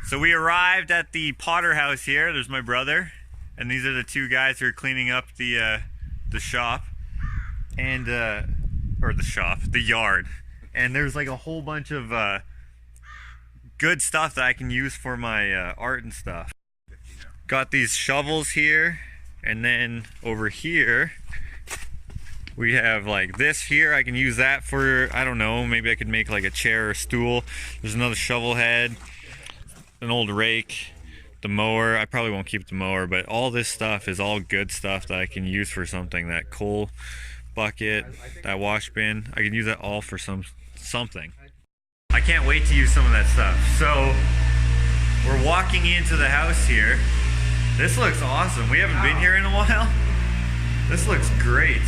So we arrived at the Potter house here. There's my brother, and these are the two guys who are cleaning up the shop, and the yard. And there's like a whole bunch of good stuff that I can use for my art and stuff. Got these shovels here, and then over here we have like this here. I can use that for, I don't know, maybe I could make like a chair or stool. There's another shovel head, an old rake, the mower. I probably won't keep the mower, but all this stuff is all good stuff that I can use for something. That coal bucket, that wash bin, I can use that all for something. I can't wait to use some of that stuff. So we're walking into the house here. This looks awesome. We haven't been here in a while. This looks great.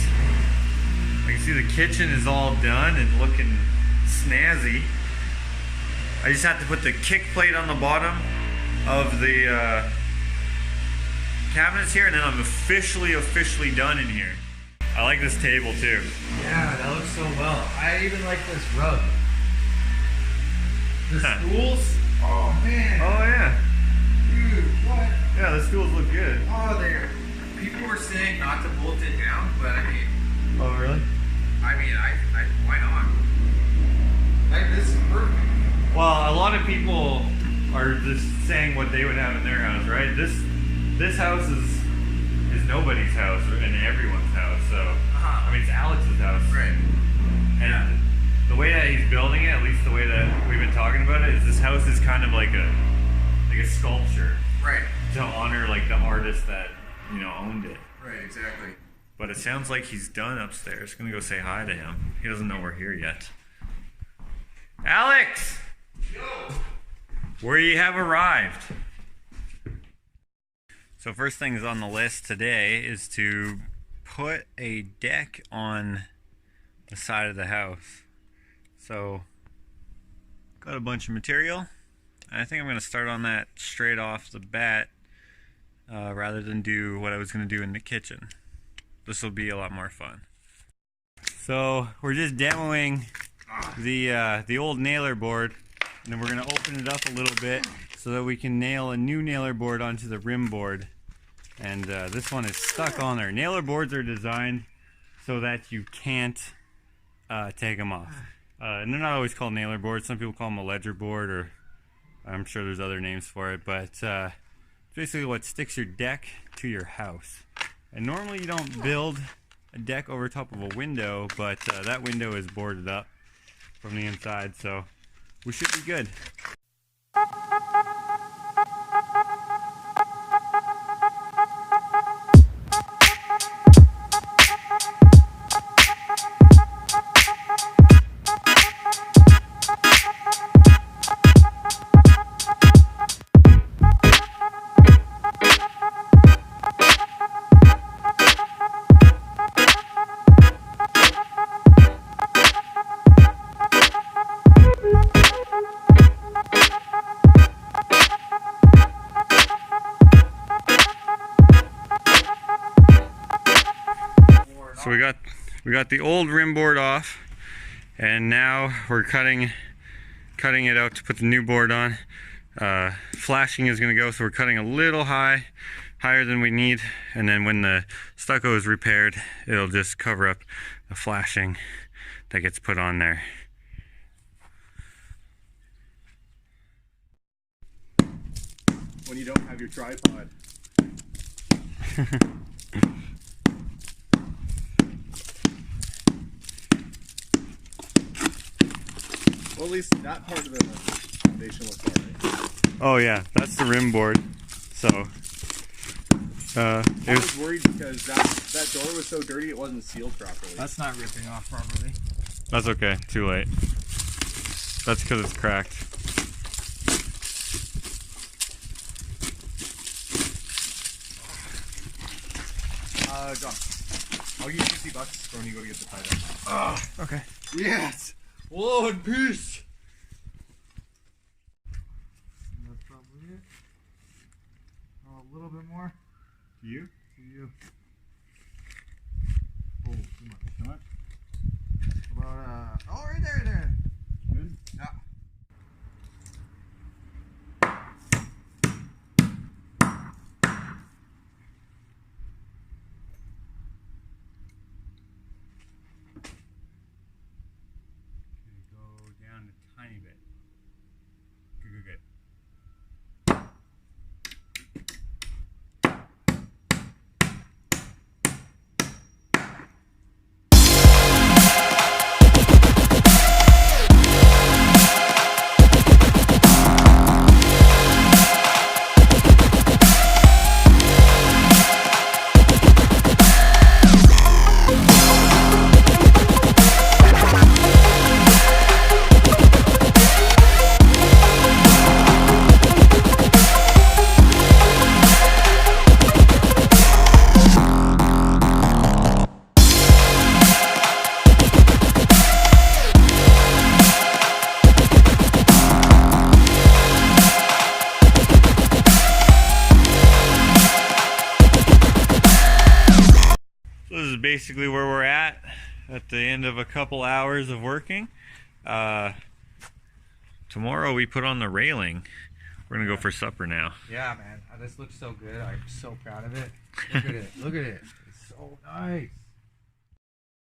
I can see the kitchen is all done and looking snazzy. I just have to put the kick plate on the bottom of the cabinets here, and then I'm officially done in here. I like this table too. Yeah, that looks so well. I even like this rug. The stools? Oh man. Oh yeah. Dude, what? Yeah, the stools look good. Oh, there. People were saying not to bolt it down, but I mean. Oh really? I mean, I why not? Like, this is perfect. Well, a lot of people are just saying what they would have in their house, right? This house is nobody's house and everyone's house. So I mean, it's Alex's house, right? And the way that he's building it, at least the way that we've been talking about it, is this house is kind of like a sculpture, right? To honor like the artist that owned it. Right, exactly. But it sounds like he's done upstairs. Gonna go say hi to him. He doesn't know we're here yet. Alex! Yo! Where you have arrived. So first things on the list today is to put a deck on the side of the house. So got a bunch of material. I think I'm going to start on that straight off the bat rather than do what I was going to do in the kitchen. This will be a lot more fun. So we're just demoing the old nailer board, and then we're going to open it up a little bit so that we can nail a new nailer board onto the rim board. And this one is stuck on there. Nailer boards are designed so that you can't take them off. And they're not always called nailer boards. Some people call them a ledger board, or I'm sure there's other names for it. But basically what sticks your deck to your house. And normally you don't build a deck over top of a window, but that window is boarded up from the inside, so we should be good. So we got the old rim board off, and now we're cutting it out to put the new board on. Flashing is going to go, so we're cutting a little higher than we need, and then when the stucco is repaired, it'll just cover up the flashing that gets put on there. When you don't have your tripod. Well, at least that part of the foundation looks alright. Oh yeah, that's the rim board. So I was worried because that door was so dirty it wasn't sealed properly. That's not ripping off properly. that's okay, too late. That's because it's cracked. John, I'll give you $50 when you go to get the tie down. Okay. Yes! Lord, peace! That's probably it. Oh, a little bit more. To you? To you. Oh, too much. Too much? About, oh, right there, right there. Good? Yeah. basically where we're at the end of a couple hours of working. Tomorrow we put on the railing. We're gonna go for supper now. Yeah, man. This looks so good. I'm so proud of it. Look at it. Look at it. It's so nice.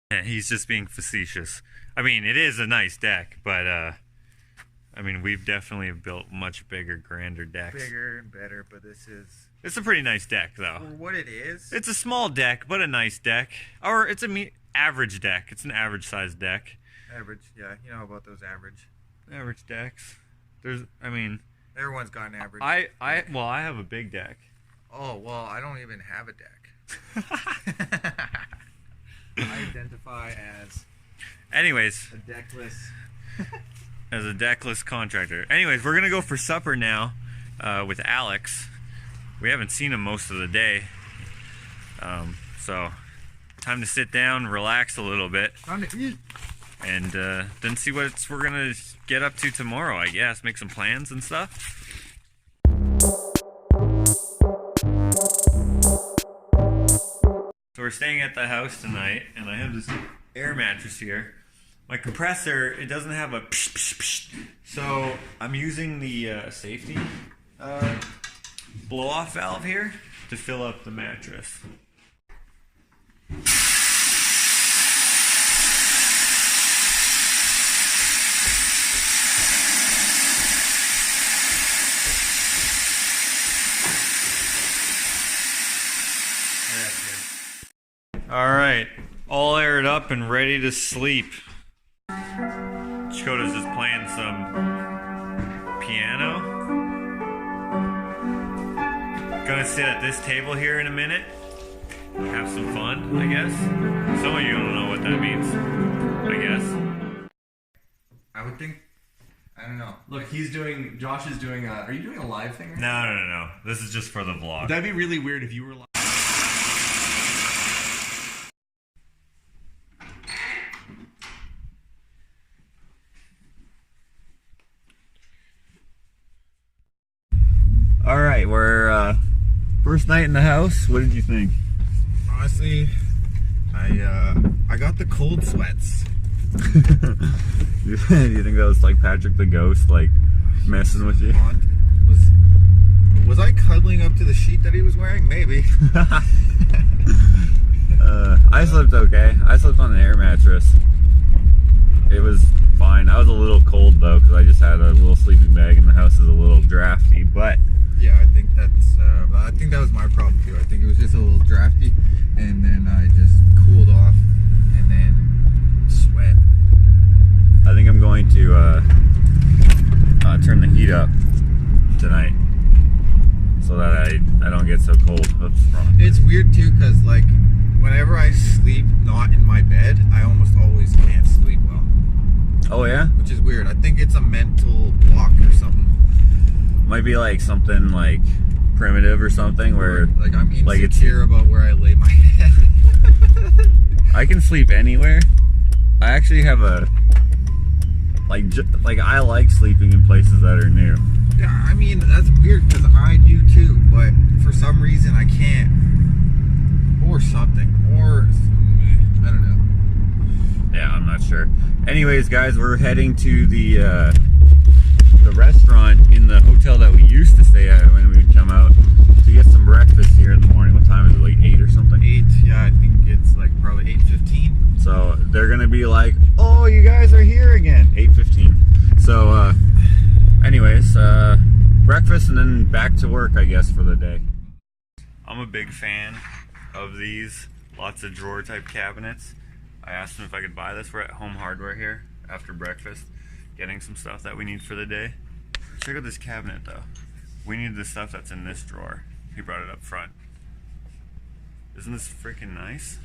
Yeah, he's just being facetious. I mean, it is a nice deck, but I mean, we've definitely built much bigger, grander decks. Bigger and better, but this is... It's a pretty nice deck, though. For what it is? It's a small deck, but a nice deck. Or it's a average deck. It's an average-sized deck. Average, yeah. You know about those average. Average decks. I mean... Everyone's got an average. Well, I have a big deck. Oh, well, I don't even have a deck. I identify as... Anyways. A deckless... as a deckless contractor. Anyways, we're going to go for supper now with Alex. We haven't seen him most of the day. So, time to sit down, relax a little bit. Time to eat. And then see what we're going to get up to tomorrow, I guess. Make some plans and stuff. So we're staying at the house tonight, and I have this air mattress here. My compressor, it doesn't have a psh, psh, psh. So I'm using the safety blow-off valve here to fill up the mattress. Alright, all aired up and ready to sleep. Jakota's just playing some piano. Gonna sit at this table here in a minute. Have some fun, I guess. Some of you don't know what that means, I guess. I would think... I don't know. Look, Josh is doing are you doing a live thing right now? No. This is just for the vlog. That'd be really weird if you were live. Alright, we're first night in the house. What did you think? Honestly, I got the cold sweats. Do you think that was like Patrick the Ghost, like messing with you? Was I cuddling up to the sheet that he was wearing? Maybe. I slept okay. I slept on an air mattress. It was fine. I was a little cold though because I just had a little sleeping bag and the house is a little drafty. But yeah, I think that was my problem too. I think it was just a little drafty, and then I just cooled off, and then sweat. I think I'm going to turn the heat up tonight so that I don't get so cold. Oops, wrong. It's weird too because like whenever I sleep not in my bed, I almost always can't sleep well. Oh yeah? Which is weird. I think it's a mental block or something. Might be like something like primitive or something where like I'm insecure about where I lay my head. I can sleep anywhere. I actually have a I like sleeping in places that are new. Yeah, I mean that's weird because I do too, but for some reason I can't, or something, or I don't know. Yeah, I'm not sure. Anyways, guys, we're heading to the restaurant in the hotel that we used to stay at when we'd come out to get some breakfast here in the morning. What time is it? Like 8 or something? 8. Yeah, I think it's like probably 8:15. So they're gonna be like, "Oh, you guys are here again." 8:15. So, anyways, breakfast and then back to work, I guess, for the day. I'm a big fan of these lots of drawer type cabinets. I asked them if I could buy this. We're at Home Hardware here after breakfast, getting some stuff that we need for the day. Check out this cabinet though. We need the stuff that's in this drawer. He brought it up front. Isn't this freaking nice?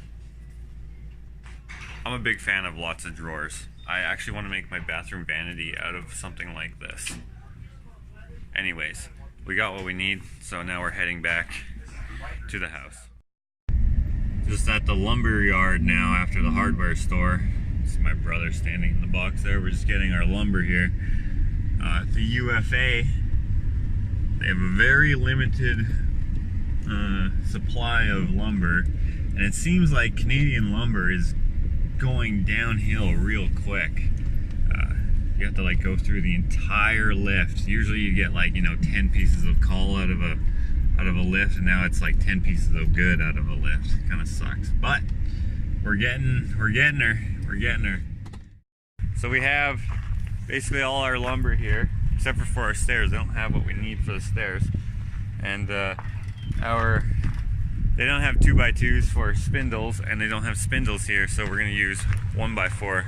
I'm a big fan of lots of drawers. I actually want to make my bathroom vanity out of something like this. Anyways, we got what we need, so now we're heading back to the house. Just at the lumber yard now after the hardware store. See my brother standing in the box there. We're just getting our lumber here. At the UFA, they have a very limited supply of lumber, And it seems like Canadian lumber is going downhill real quick. You have to like go through the entire lift. Usually you get like, you know, 10 pieces of cull out of a lift, and now it's like 10 pieces of good out of a lift. Kind of sucks, but we're getting her. So we have basically all our lumber here, except for our stairs. They don't have what we need for the stairs, and they don't have 2x2s for spindles, and they don't have spindles here, so we're gonna use 1x4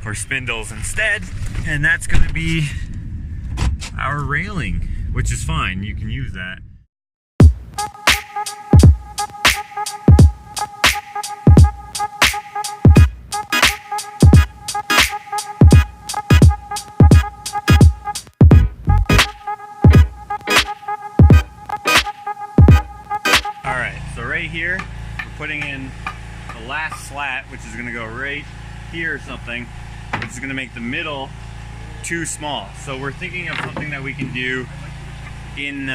for spindles instead, and that's gonna be our railing, which is fine. You can use that. Alright, so right here, we're putting in the last slat, which is gonna go right here or something, which is gonna make the middle too small. So we're thinking of something that we can do in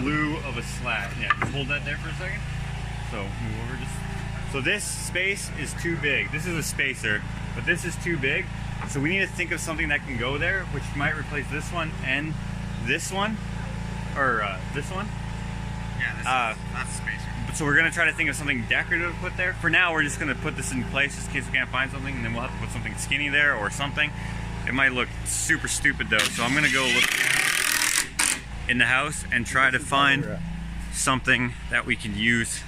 lieu of a slat. Yeah, just hold that there for a second. So move over just. So this space is too big. This is a spacer, but this is too big. So we need to think of something that can go there, which might replace this one and this one, or this one. Yeah, that's a spacer. So we're gonna try to think of something decorative to put there. For now, we're just gonna put this in place just in case we can't find something, and then we'll have to put something skinny there or something. It might look super stupid though, so I'm gonna go look in the house and try to find something that we can use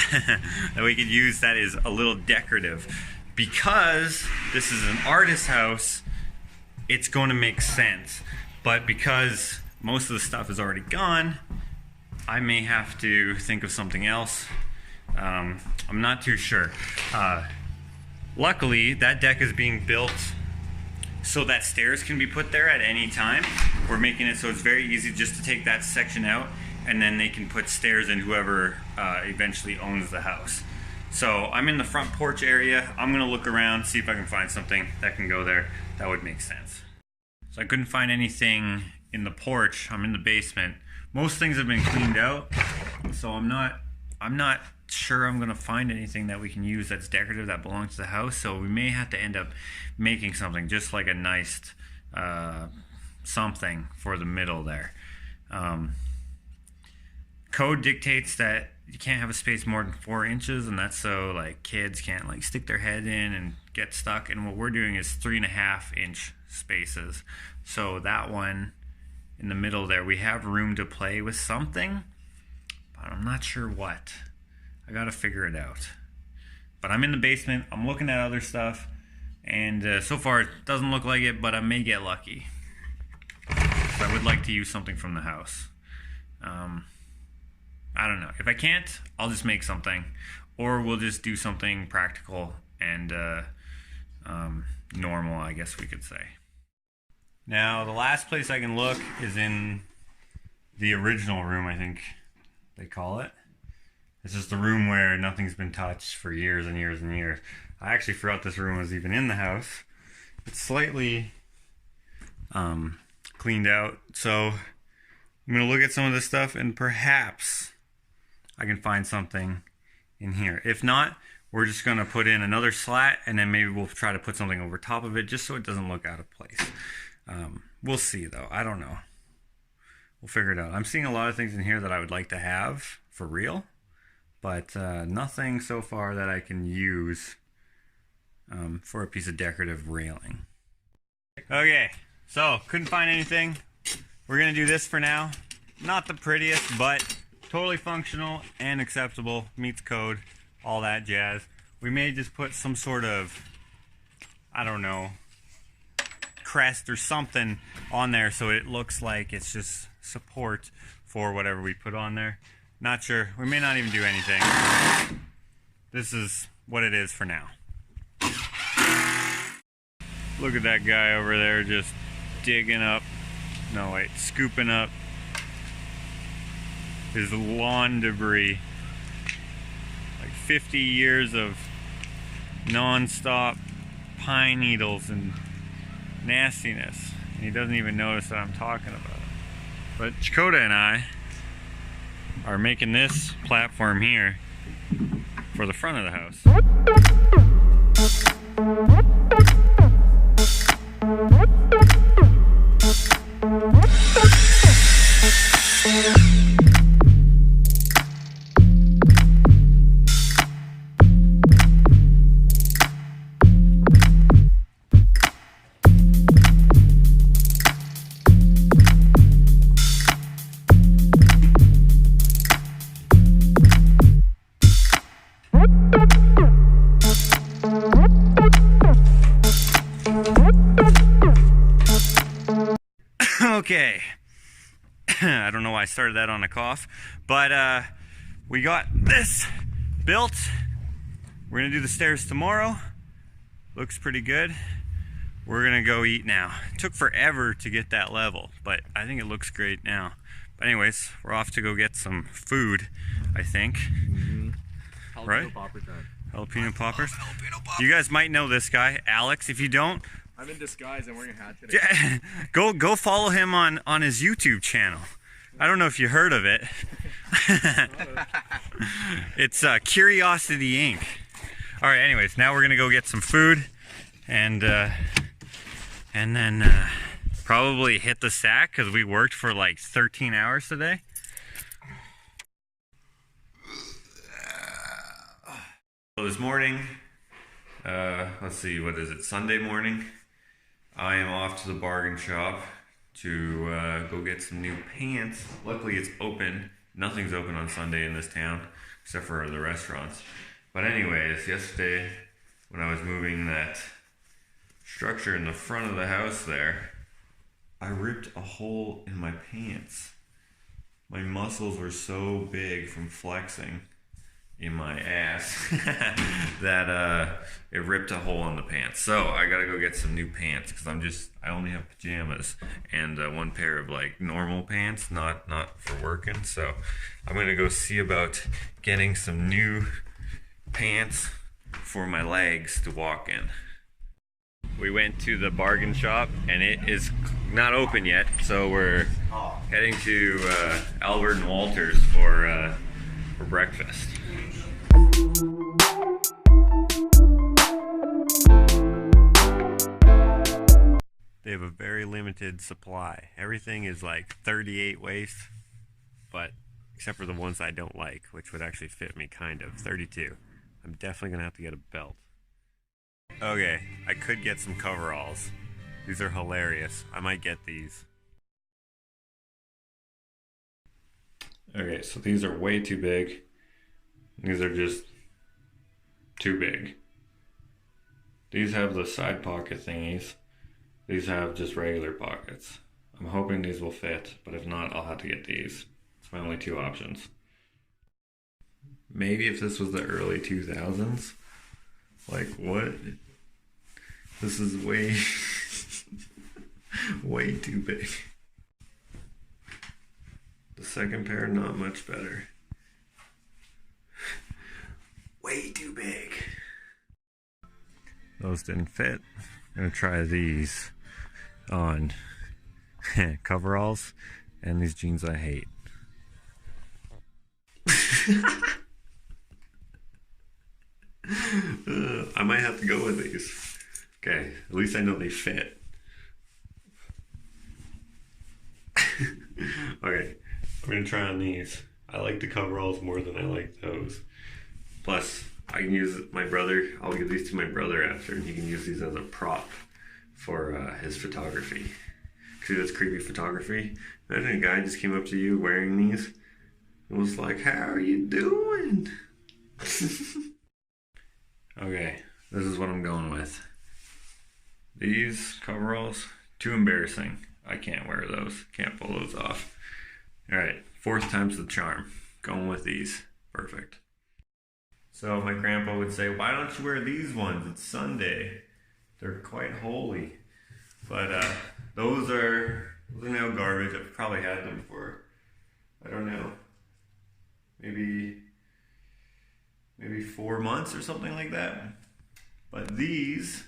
that is a little decorative. Because this is an artist house, it's going to make sense. But because most of the stuff is already gone, I may have to think of something else. I'm not too sure. Luckily, that deck is being built so that stairs can be put there at any time. We're making it so it's very easy just to take that section out, and then they can put stairs in whoever eventually owns the house. So I'm in the front porch area. I'm gonna look around, see if I can find something that can go there that would make sense. So I couldn't find anything in the porch. I'm in the basement. Most things have been cleaned out, so I'm not sure I'm gonna find anything that we can use that's decorative that belongs to the house. So we may have to end up making something, just like a nice something for the middle there. Code dictates that you can't have a space more than 4 inches, and that's so like kids can't like stick their head in and get stuck. And what we're doing is 3.5 inch spaces. So that one in the middle there, we have room to play with something, but I'm not sure what. I gotta figure it out. But I'm in the basement, I'm looking at other stuff, and so far it doesn't look like it, but I may get lucky. So I would like to use something from the house. I don't know. If I can't, I'll just make something, or we'll just do something practical and normal, I guess we could say. Now, the last place I can look is in the original room, I think they call it. It's just the room where nothing's been touched for years and years and years. I actually forgot this room was even in the house. It's slightly cleaned out, so I'm going to look at some of this stuff and perhaps I can find something in here. If not, we're just going to put in another slat, and then maybe we'll try to put something over top of it just so it doesn't look out of place. We'll see though. I don't know. We'll figure it out. I'm seeing a lot of things in here that I would like to have for real, but nothing so far that I can use for a piece of decorative railing. Okay, so couldn't find anything. We're gonna do this for now. Not the prettiest, but totally functional and acceptable, meets code, all that jazz. We may just put some sort of, I don't know, crest or something on there so it looks like it's just support for whatever we put on there. Not sure. We may not even do anything. This is what it is for now. Look at that guy over there just digging up, no wait, scooping up his lawn debris. Like 50 years of non-stop pine needles and nastiness, and he doesn't even notice that I'm talking about it. But Jakota and I are making this platform here for the front of the house. Okay, I don't know why I started that on a cough, but we got this built. We're gonna do the stairs tomorrow. Looks pretty good. We're gonna go eat now. It took forever to get that level, but I think it looks great now. But anyways, we're off to go get some food, I think. Right? Popper time. Jalapeno poppers. You guys might know this guy, Alex. If you don't, I'm in disguise. I'm wearing a hat today. go follow him on his YouTube channel. I don't know if you heard of it. It's Curiosity Inc. All right. Anyways, now we're gonna go get some food, and then probably hit the sack because we worked for like 13 hours today. So this morning, let's see, what is it? Sunday morning. I am off to the bargain shop to go get some new pants. Luckily it's open. Nothing's open on Sunday in this town except for the restaurants. But anyways, yesterday when I was moving that structure in the front of the house there, I ripped a hole in my pants. My muscles were so big from flexing in my ass that it ripped a hole in the pants. So I gotta go get some new pants because I only have pajamas and one pair of like normal pants, not for working. So I'm gonna go see about getting some new pants for my legs to walk in. We went to the bargain shop and it is not open yet, so we're heading to Albert and Walter's for breakfast. They have a very limited supply. Everything is like 38 waist, but except for the ones I don't like, which would actually fit me kind of, 32. I'm definitely gonna have to get a belt. Okay, I could get some coveralls. These are hilarious. I might get these. Okay, so these are way too big. These are just too big. These have the side pocket thingies. These have just regular pockets. I'm hoping these will fit, but if not, I'll have to get these. It's my only two options. Maybe if this was the early 2000s. Like, what? This is way, way too big. The second pair, not much better. Way too big. Those didn't fit. I'm gonna try these on coveralls and these jeans I hate. I might have to go with these. Okay, at least I know they fit. Okay, I'm gonna try on these. I like the coveralls more than I like those. Plus, I can use my brother. I'll give these to my brother after, and he can use these as a prop for his photography. See, that's creepy photography. Imagine a guy just came up to you wearing these and was like, "How are you doing?" Okay, this is what I'm going with. These coveralls, too embarrassing. I can't wear those. Can't pull those off. All right, fourth time's the charm. Going with these. Perfect. So my grandpa would say, "Why don't you wear these ones? It's Sunday. They're quite holy." But those are now garbage. I've probably had them for, I don't know, maybe 4 months or something like that. But these,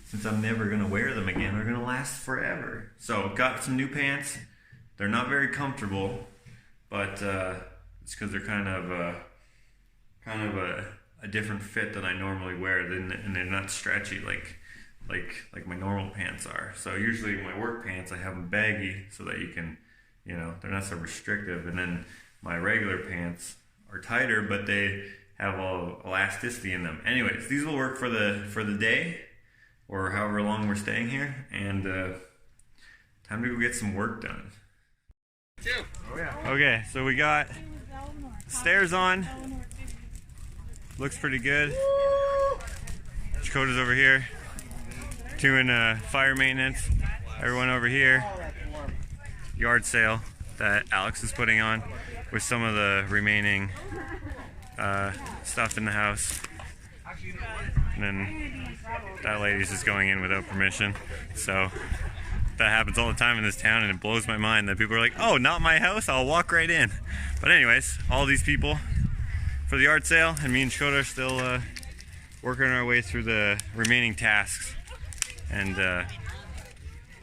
since I'm never going to wear them again, are going to last forever. So got some new pants. They're not very comfortable, but it's because they're kind of a a different fit than I normally wear, and they're not stretchy like my normal pants are. So usually my work pants, I have them baggy so that you can, you know, they're not so restrictive. And then my regular pants are tighter, but they have all elasticity in them. Anyways, these will work for the day or however long we're staying here. And time to go get some work done. Oh yeah. Okay, so we got stairs on. Looks pretty good. Jakota's over here doing fire maintenance. Everyone over here. Yard sale that Alex is putting on with some of the remaining stuff in the house. And then that lady's just going in without permission. So that happens all the time in this town, and it blows my mind that people are like, oh, not my house, I'll walk right in. But anyways, all these people for the yard sale, and me and Jakota are still working our way through the remaining tasks. And I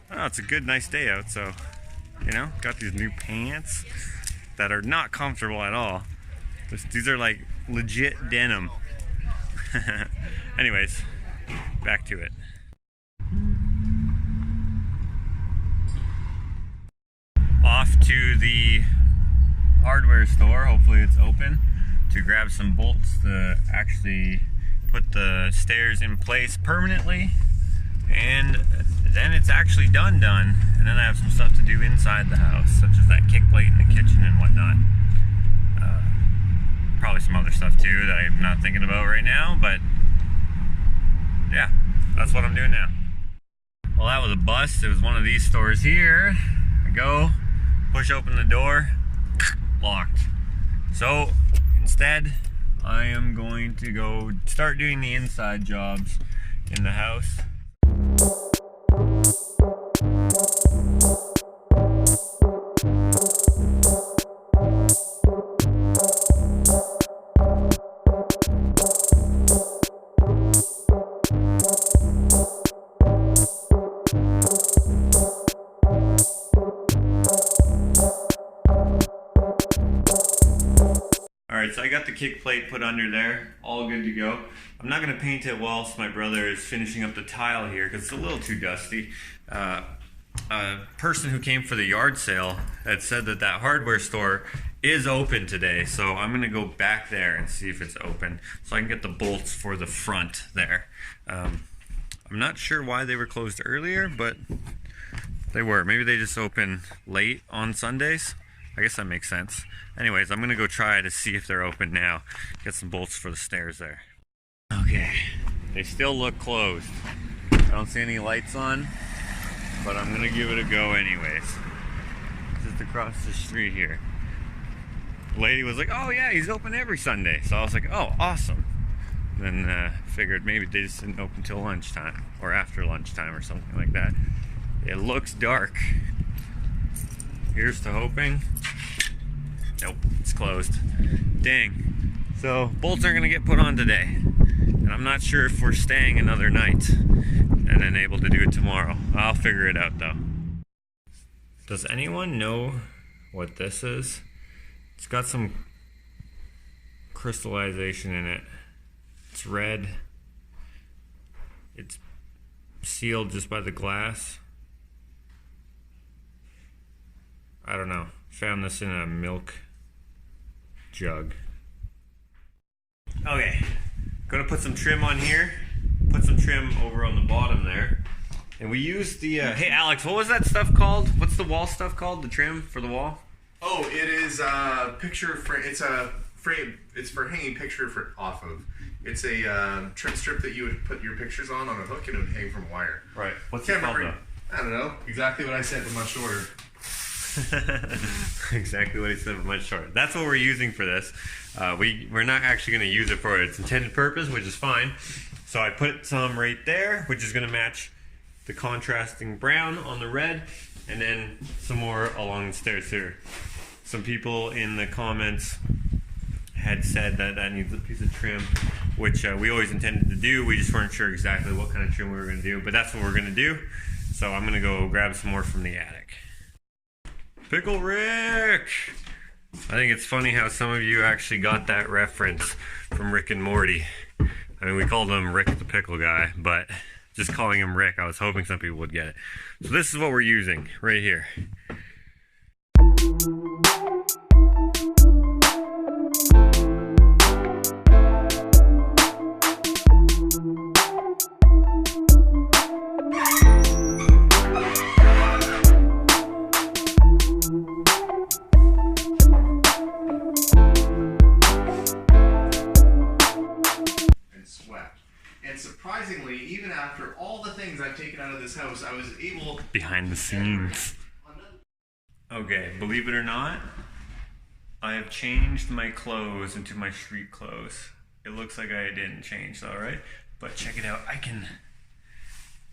don't know, it's a good, nice day out, so, you know, got these new pants that are not comfortable at all. These are like legit denim. Anyways, back to it. Off to the hardware store, hopefully it's open, to grab some bolts to actually put the stairs in place permanently, and then it's actually done. And then I have some stuff to do inside the house, such as that kick plate in the kitchen and whatnot. Probably some other stuff too that I'm not thinking about right now, but yeah, that's what I'm doing now. Well, that was a bust. It was one of these stores here. I go, push open the door, locked. So instead, I am going to go start doing the inside jobs in the house. So I got the kick plate put under there, all good to go. I'm not gonna paint it whilst my brother is finishing up the tile here because it's a little too dusty. A person who came for the yard sale had said that hardware store is open today, so I'm gonna go back there and see if it's open so I can get the bolts for the front there. I'm not sure why they were closed earlier, but they were. Maybe they just open late on Sundays. I guess that makes sense. Anyways, I'm gonna go try to see if they're open now. Get some bolts for the stairs there. Okay, they still look closed. I don't see any lights on, but I'm gonna give it a go anyways. Just across the street here. The lady was like, oh yeah, he's open every Sunday. So I was like, oh, awesome. Then figured maybe they just didn't open till lunchtime or after lunchtime or something like that. It looks dark. Here's to hoping. Nope, it's closed. Dang. So bolts aren't gonna get put on today. And I'm not sure if we're staying another night and then able to do it tomorrow. I'll figure it out though. Does anyone know what this is? It's got some crystallization in it. It's red. It's sealed just by the glass. I don't know. Found this in a milk jug. Okay, gonna put some trim on here. Put some trim over on the bottom there. And we used the, hey Alex, what was that stuff called? What's the wall stuff called? The trim for the wall? Oh, it is a picture frame. It's a frame. It's for hanging picture off of. It's a trim strip that you would put your pictures on a hook and it would hang from wire. Right. What's it called though? I don't know. Exactly what I said, but much shorter. Exactly what he said, but much shorter. That's what we're using for this. We're not actually going to use it for its intended purpose, which is fine. So I put some right there, which is going to match the contrasting brown on the red, and then some more along the stairs here. Some people in the comments had said that that needs a piece of trim, which we always intended to do. We just weren't sure exactly what kind of trim we were going to do, but that's what we're going to do. So I'm going to go grab some more from the attic. Pickle Rick! I think it's funny how some of you actually got that reference from Rick and Morty. I mean, we called him Rick the Pickle Guy, but just calling him Rick, I was hoping some people would get it. So this is what we're using right here. And surprisingly, even after all the things I've taken out of this house, I was able... Behind the scenes. Okay, believe it or not, I have changed my clothes into my street clothes. It looks like I didn't change, alright? But check it out,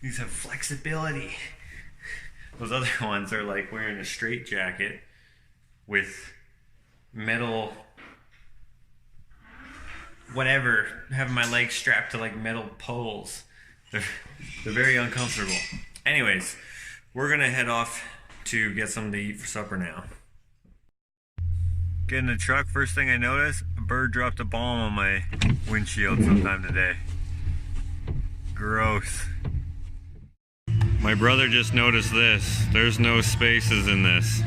these have flexibility. Those other ones are like wearing a straight jacket with metal... whatever, having my legs strapped to like metal poles. They're very uncomfortable. Anyways, we're gonna head off to get something to eat for supper now. Get in the truck, first thing I notice, a bird dropped a bomb on my windshield sometime today. Gross. My brother just noticed this. There's no spaces in this.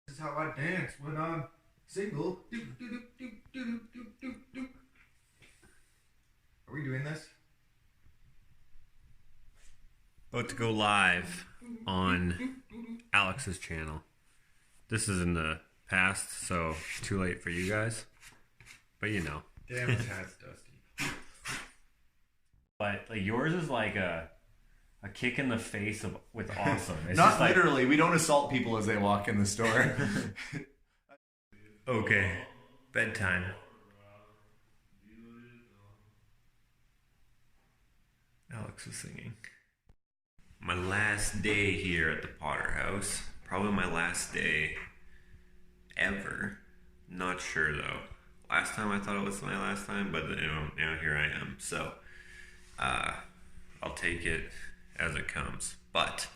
This is how I dance when I'm single. Are we doing this? About to go live on Alex's channel. This is in the past, so too late for you guys. But you know. Damn, his hat's dusty. But like yours is like a kick in the face with awesome. It's Not just like, literally, we don't assault people as they walk in the store. okay, bedtime. Alex was singing. My last day here at the Potter House. Probably my last day ever. Not sure though. Last time I thought it was my last time, but you know, now here I am. So, I'll take it as it comes. But,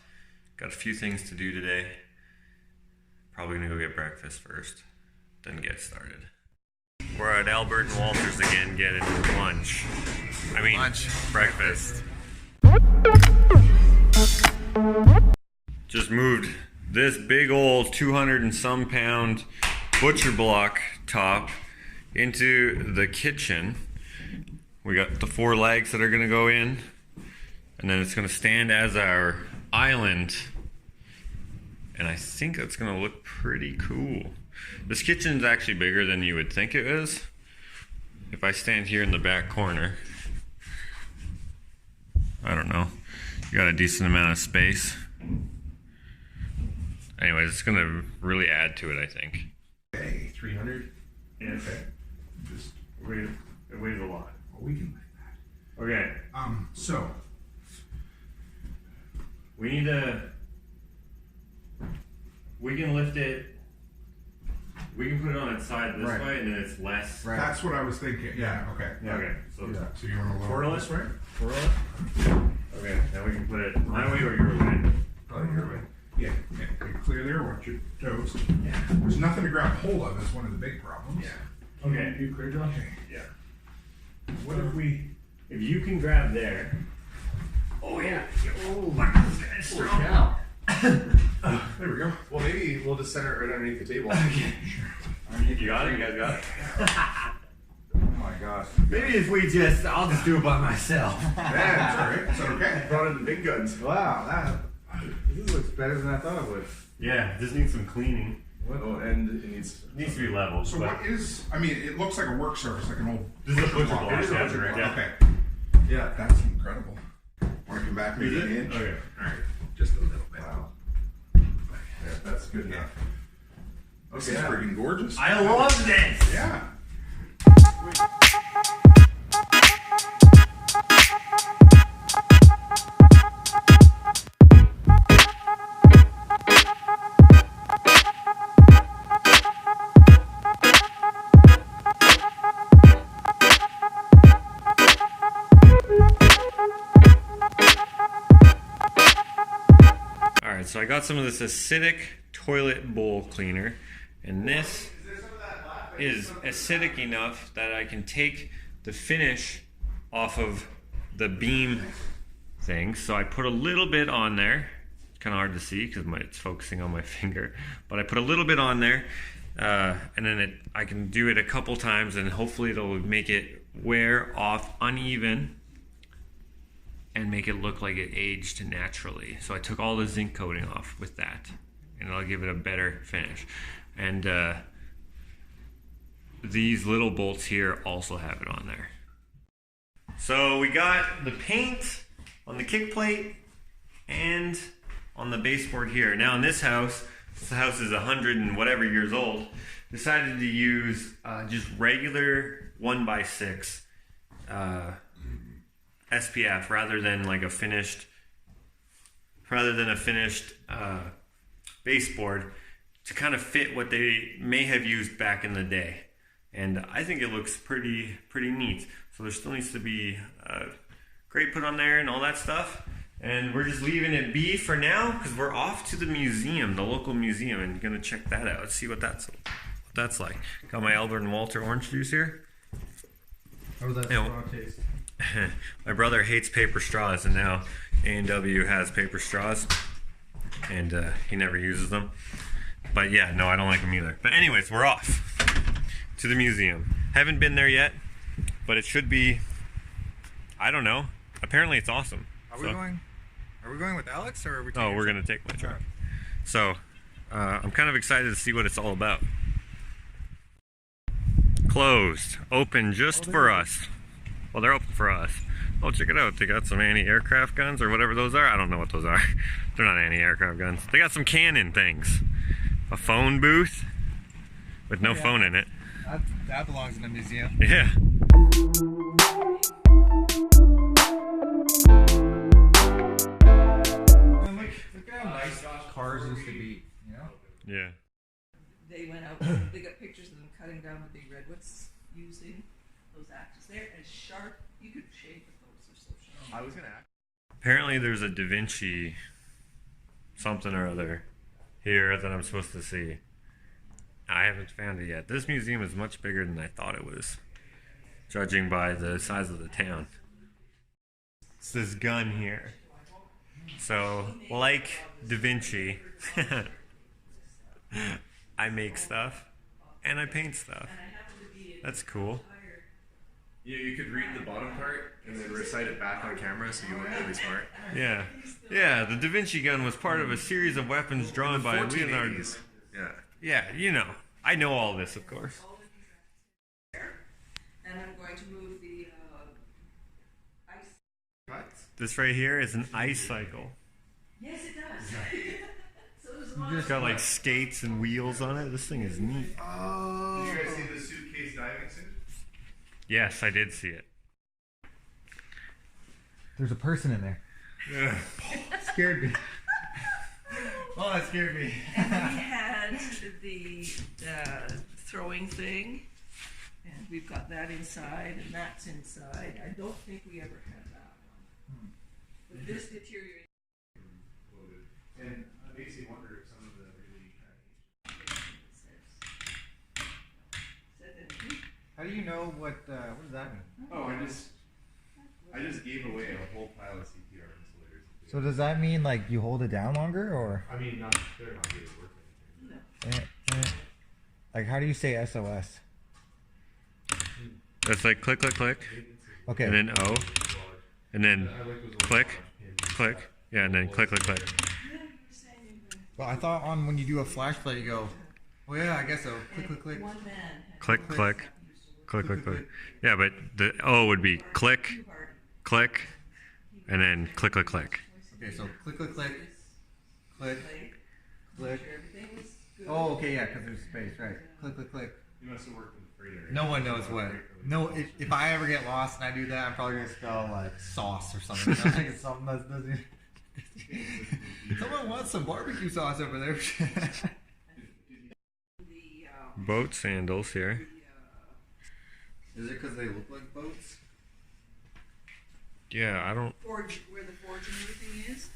got a few things to do today. Probably gonna go get breakfast first, then get started. We're at Albert and Walter's again getting lunch. I mean, breakfast. Just moved this big old 200 and some pound butcher block top into the kitchen. We got the 4 legs that are gonna go in, and then it's gonna stand as our island. And I think that's gonna look pretty cool. This kitchen's actually bigger than you would think it is. If I stand here in the back corner, I don't know, you got a decent amount of space. Anyways, it's gonna really add to it, I think. Okay, 300. Yeah, okay. Just It weighs a lot. well, we can make that. Okay, So we need to, we can lift it, we can put it on its side this Right. way, and then it's less. Right. that's what I was thinking. Yeah. Okay. Okay, so Yeah. So you want to twirl lower it? this way? twirl it. Okay, now we can put it my way or your way. Probably your way. Yeah. Okay, clear there. Watch your toes. Yeah. There's nothing to grab hold of. Is one of the big problems. Yeah. Okay. You clear, John? Yeah. What if you can grab there? Oh yeah. Oh my God, this guy's strong. Yeah. There we go. Well, maybe we'll just center it right underneath the table. Okay. You got it? You guys got it? Oh my gosh. Maybe if I'll just do it by myself. Yeah, that's all right. It's okay. Brought in the big guns. Wow, this looks better than I thought it would. Yeah, it just needs some cleaning. Oh, and it needs. It needs to be level. So but what is? I mean, it looks like a work surface, like an old. This is a butcher block. It is a Yeah, butcher block. yeah. Okay. Yeah. That's incredible. Want to come back maybe Is an it? inch? Okay. All right. Just a little bit. Wow. Yeah, that's good enough. This is freaking gorgeous. I love this. Yeah. So I got some of this acidic toilet bowl cleaner, and this. Is there some of that black is acidic enough that I can take the finish off of the beam thing. So I put a little bit on there. It's kind of hard to see because it's focusing on my finger, but I put a little bit on there, and then I can do it a couple times, and hopefully it'll make it wear off uneven and make it look like it aged naturally. So I took all the zinc coating off with that, and it'll give it a better finish. And these little bolts here also have it on there. So we got the paint on the kick plate and on the baseboard here. Now in this house is 100 and whatever years old, decided to use just regular 1x6 SPF rather than a finished baseboard to kind of fit what they may have used back in the day. And I think it looks pretty neat. So there still needs to be grate put on there and all that stuff. And we're just leaving it be for now because we're off to the museum, the local museum, and gonna check that out. See what that's like. Got my Albert and Walter orange juice here. How does that straw taste? My brother hates paper straws, and now A&W has paper straws, and he never uses them. But yeah, no, I don't like them either. But anyways, we're off to the museum. Haven't been there yet, but it should be, I don't know. Apparently it's awesome. Are we going with Alex, or are we taking Oh, we're going to take my truck. So, I'm kind of excited to see what it's all about. Closed. Open just for us. Well, they're open for us. Oh, check it out. They got some anti-aircraft guns or whatever those are. I don't know what those are. They're not anti-aircraft guns. They got some cannon things. A phone booth with no phone in it. That belongs in the museum. Yeah. Look how nice cars used to be, you know? Yeah. They went out, they got pictures of them cutting down the big redwoods using those axes. They're as sharp, you could shave with those, they're so sharp. I was gonna ask. Apparently there's a Davinci something or other here that I'm supposed to see. I haven't found it yet. This museum is much bigger than I thought it was, judging by the size of the town. It's this gun here. So, like Davinci, I make stuff and I paint stuff. That's cool. Yeah, you could read the bottom part and then recite it back on camera so you look really smart. Yeah. Yeah, the Davinci Gun was part of a series of weapons drawn by Leonardo. 1480s. Yeah. Yeah, you know. I know all this, of course. And I'm going to move the ice. What? This right here is an ice cycle. Yes, it does. So there's a lot It's got like skates and wheels on it. This thing is neat. Did you guys see the suitcase diving suit? Yes, I did see it. There's a person in there. Yeah. Scared me. Oh, that scared me. And we had the throwing thing, and we've got that inside, and that's inside. I don't think we ever had that one. But this deteriorated. And it makes you wonder if some of the really How do you know what does that mean? Oh, I just gave away a whole pile of CPR insulators. So does that mean like you hold it down longer, or I mean, they're not good at working. No. like how do you say SOS? That's like click, click, click, Okay. and then O, and then click, click, yeah, and then click, click, click. Well, I thought on when you do a flashlight, you go, oh yeah, I guess so. Click, click, click. One man had Click, click, click, click, click. Yeah, but the O would be click, click, and then click, click, click. Okay, so click, click, click, click, click. everything was good. Oh, okay, yeah, because there's space, right? Click, click, click. You must have worked in the freight area. No one knows what. No, if I ever get lost and I do that, I'm probably gonna spell like sauce or something. I'm thinking something that doesn't. Someone wants some barbecue sauce over there. Boat sandals here. Is it because they look like boats? Yeah, I don't. Forge, where the forge and everything is.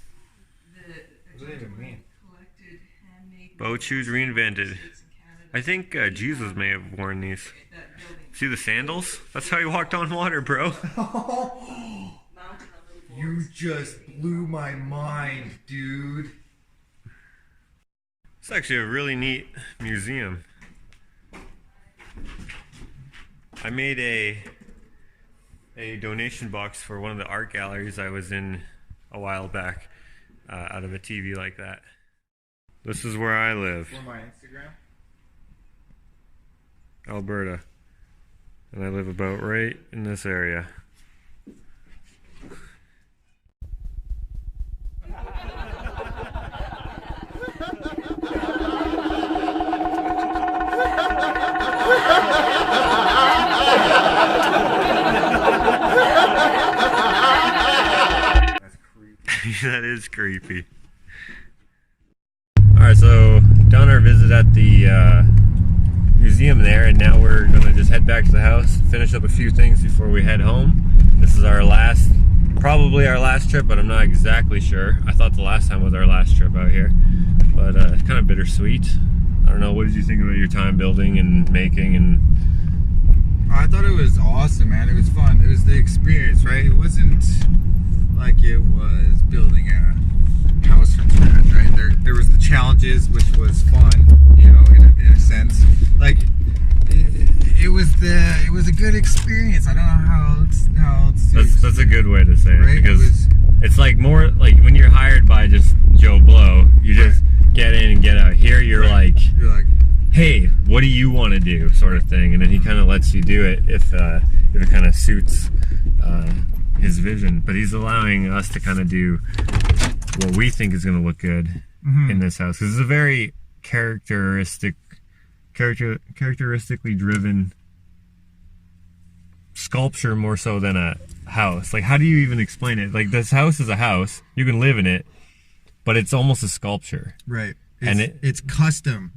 What does that even mean? Collected handmade Boat shoes reinvented. States and Canada I think Jesus may have worn these. That building See the sandals? That's how he walked on water, bro. mounted on little You boards. just blew my mind, dude. It's actually a really neat museum. I made a donation box for one of the art galleries I was in a while back out of a TV like that. This is where I live, For my Instagram. Alberta. And I live about right in this area. That's creepy. That is creepy. Alright, so done our visit at the museum there, and now we're gonna just head back to the house, finish up a few things before we head home. This is our last, probably our last trip, but I'm not exactly sure. I thought the last time was our last trip out here, but it's kind of bittersweet. I don't know, what did you think about your time building and making and... I thought it was awesome, man. It was fun. It was the experience, right? It wasn't like it was building a house from scratch, right? There was the challenges, which was fun, you know, in a sense. Like it was a good experience. I don't know how else That's a good way to say it, right? because it's like more like when you're hired by just Joe Blow, you just get in and get out. Here you're like, hey, what do you want to do, sort of thing, and then he kind of lets you do it if it kind of suits his vision. But he's allowing us to kind of do what we think is going to look good in this house, because it's a very characteristically driven sculpture, more so than a house. Like, how do you even explain it? Like, this house is a house, you can live in it, but it's almost a sculpture, right. And It's custom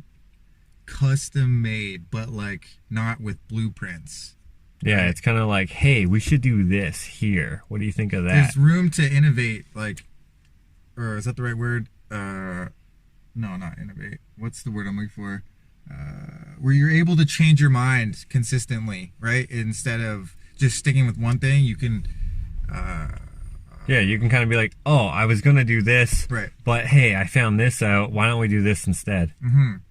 made, but like not with blueprints. yeah, it's kind of like, hey, we should do this here. What do you think of that? There's room to innovate, like, or is that the right word? No, not innovate. What's the word I'm looking for? Where you're able to change your mind consistently, right? Instead of just sticking with one thing, you can. Yeah, you can kind of be like, oh, I was gonna do this, Right. but hey, I found this out. Why don't we do this instead?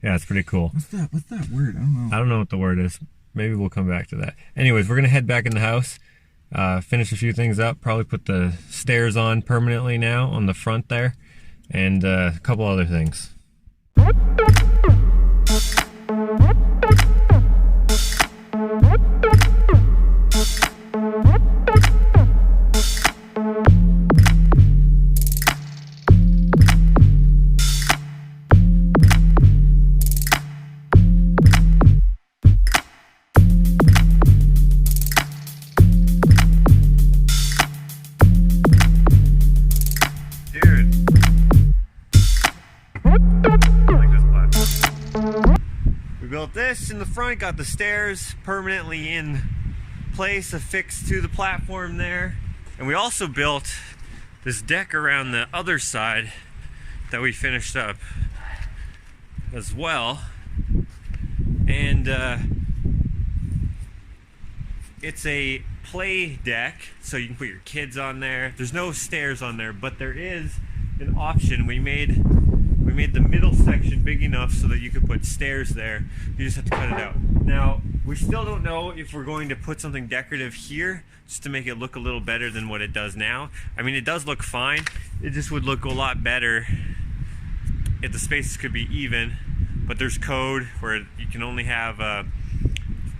Yeah, it's pretty cool. What's that word? I don't know. I don't know what the word is. Maybe we'll come back to that. Anyways, we're gonna head back in the house, finish a few things up, probably put the stairs on permanently now on the front there, and a couple other things. This in the front, got the stairs permanently in place, affixed to the platform there, and we also built this deck around the other side that we finished up as well, and it's a play deck, so you can put your kids on there. There's no stairs on there, but there is an option. We made the middle section big enough so that you could put stairs there. You just have to cut it out. Now, we still don't know if we're going to put something decorative here just to make it look a little better than what it does now. I mean, it does look fine. It just would look a lot better if the spaces could be even, but there's code where you can only have a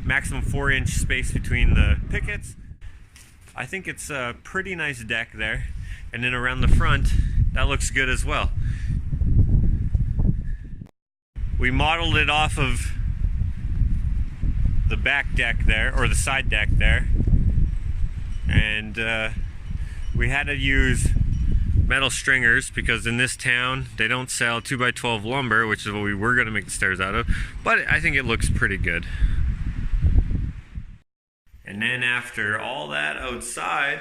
maximum 4-inch space between the pickets. I think it's a pretty nice deck there. And then around the front, that looks good as well. We modeled it off of the back deck there, or the side deck there, and we had to use metal stringers because in this town they don't sell 2x12 lumber, which is what we were going to make the stairs out of, but I think it looks pretty good. And then after all that outside,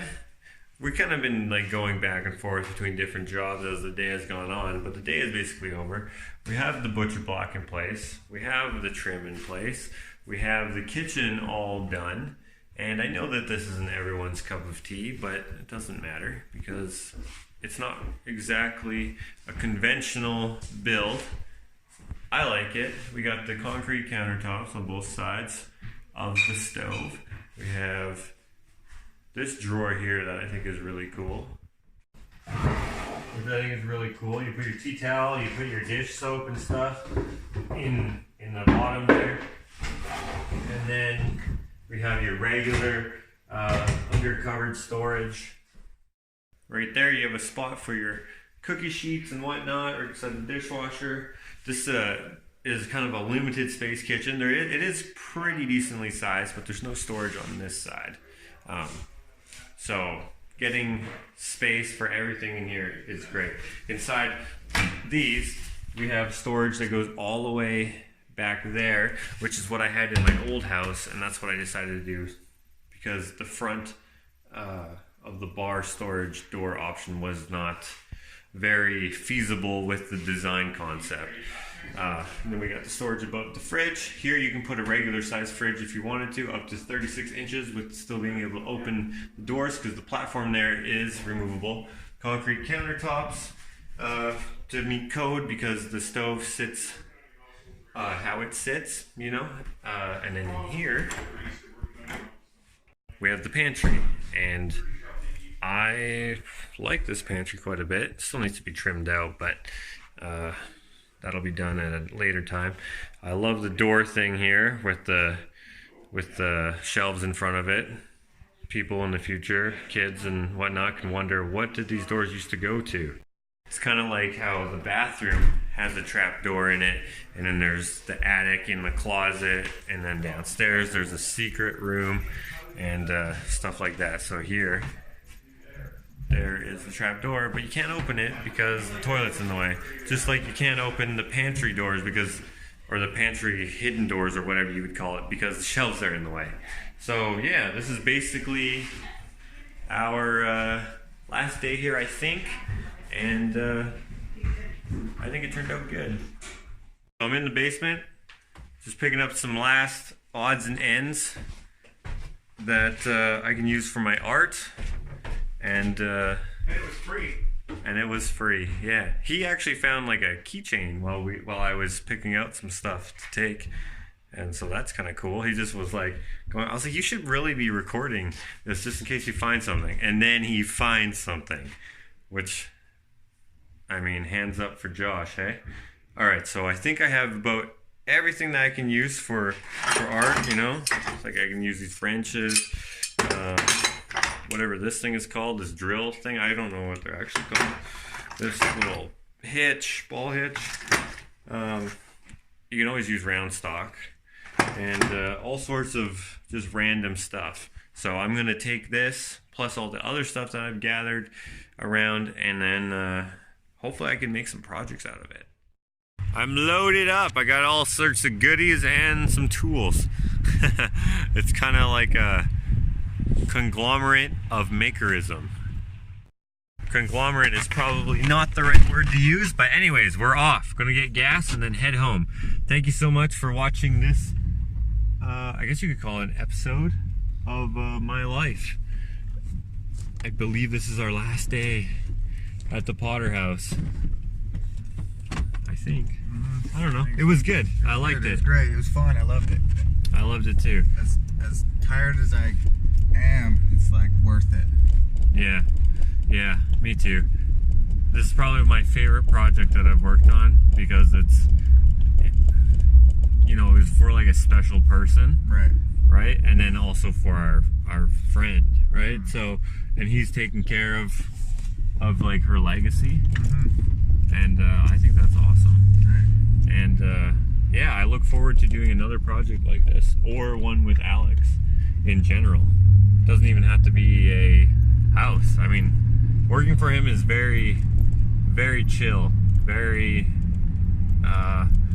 we've kind of been like going back and forth between different jobs as the day has gone on, but the day is basically over. we have the butcher block in place, we have the trim in place, we have the kitchen all done, and I know that this isn't everyone's cup of tea, but it doesn't matter because it's not exactly a conventional build. I like it. We got the concrete countertops on both sides of the stove. We have this drawer here that I think is really cool. Which I think is really cool. You put your tea towel, you put your dish soap and stuff in the bottom there. And then we have your regular under-covered storage. Right there you have a spot for your cookie sheets and whatnot, or inside the dishwasher. This is kind of a limited space kitchen. It is pretty decently sized, but there's no storage on this side. So getting space for everything in here is great. Inside these, we have storage that goes all the way back there, which is what I had in my old house, and that's what I decided to do because the front of the bar storage door option was not very feasible with the design concept. Then we got the storage above the fridge. Here you can put a regular size fridge if you wanted to, up to 36 inches with still being able to open the doors because the platform there is removable. Concrete countertops to meet code because the stove sits how it sits, you know. And then in here we have the pantry, and I like this pantry quite a bit. It still needs to be trimmed out, but that'll be done at a later time. I love the door thing here with the shelves in front of it. People in the future, kids and whatnot, can wonder, what did these doors used to go to? It's kind of like how the bathroom has a trap door in it, and then there's the attic in the closet, and then downstairs there's a secret room and stuff like that. So here, there is the trap door, but you can't open it because the toilet's in the way. Just like you can't open the pantry doors or the pantry hidden doors or whatever you would call it, because the shelves are in the way. So yeah, this is basically our last day here, I think, and I think it turned out good. So I'm in the basement, just picking up some last odds and ends that I can use for my art. And it was free. And it was free, yeah. He actually found like a keychain while I was picking out some stuff to take, and so that's kind of cool. He just was like going. I was like, you should really be recording this just in case you find something. And then he finds something, which, I mean, hands up for Josh, hey. All right, so I think I have about everything that I can use for art. You know, it's like I can use these branches. Whatever this thing is called, this drill thing, I don't know what they're actually called. This little hitch, ball hitch. You can always use round stock and all sorts of just random stuff. So I'm gonna take this plus all the other stuff that I've gathered around, and then hopefully I can make some projects out of it. I'm loaded up. I got all sorts of goodies and some tools. It's kind of like a conglomerate of makerism. Conglomerate is probably not the right word to use, but anyways, we're off. Gonna get gas and then head home. Thank you so much for watching this, I guess you could call it an episode of my life. I believe this is our last day at the Potter House. I think. I don't know. It was good. I liked it. It was great. It was fun. I loved it. I loved it too. As tired as I am, it's like worth it. Yeah, me too. This is probably my favorite project that I've worked on because it's, you know, it was for like a special person, right, and then also for our friend, right? So, and he's taking care of like her legacy, and I think that's awesome. And yeah, I look forward to doing another project like this, or one with Alex in general. Doesn't even have to be a house. I mean, working for him is very, very chill, very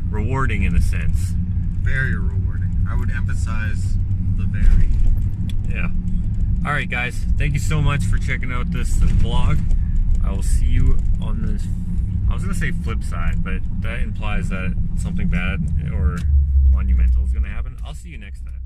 rewarding in a sense. Very rewarding. I would emphasize the very. Yeah. All right, guys. Thank you so much for checking out this vlog. I will see you on on this, I was gonna say flip side, but that implies that something bad or monumental is gonna happen. I'll see you next time.